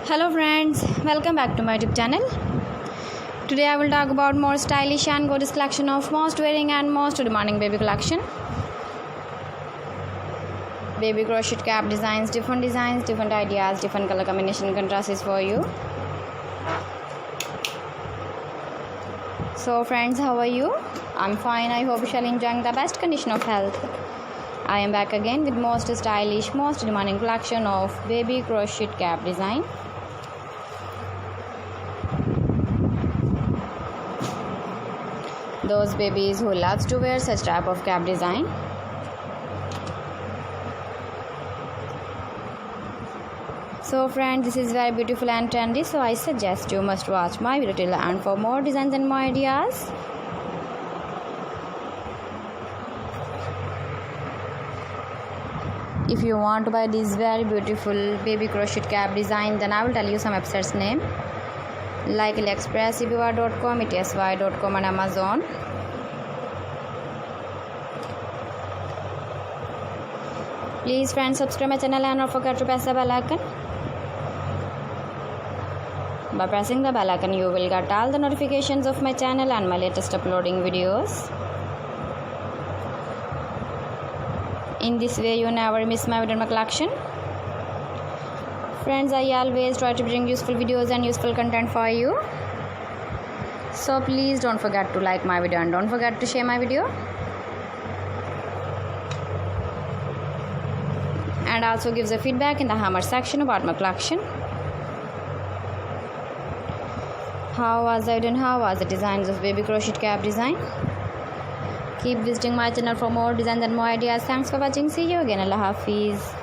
Hello friends, welcome back to my YouTube channel. Today I will talk about more stylish and gorgeous collection of most wearing and most demanding baby collection. Baby crochet cap designs, different ideas, different color combination contrasts for you. So friends, how are you? I'm fine. I hope you shall enjoying the best condition of health. I am back again with most stylish, most demanding collection of baby crochet cap design. Those babies who loves to wear such type of cap design. So friends, this is very beautiful and trendy, so I suggest you must watch my video till the end for more designs and more ideas. If you want to buy this very beautiful baby crochet cap design, then I will tell you some websites name like AliExpress, eBay.com, etsy.com and Amazon. Please friends, subscribe my channel and don't forget to press the bell icon. By pressing the bell icon, you will get all the notifications of my channel and my latest uploading videos. In this way, you never miss my video in my collection. Friends, I always try to bring useful videos and useful content for you. So please don't forget to like my video and don't forget to share my video. And also gives a feedback in the comment section about my collection. How was it and how was the designs of baby crochet cap design? Keep visiting my channel for more designs and more ideas. Thanks for watching. See you again. Allah Hafiz.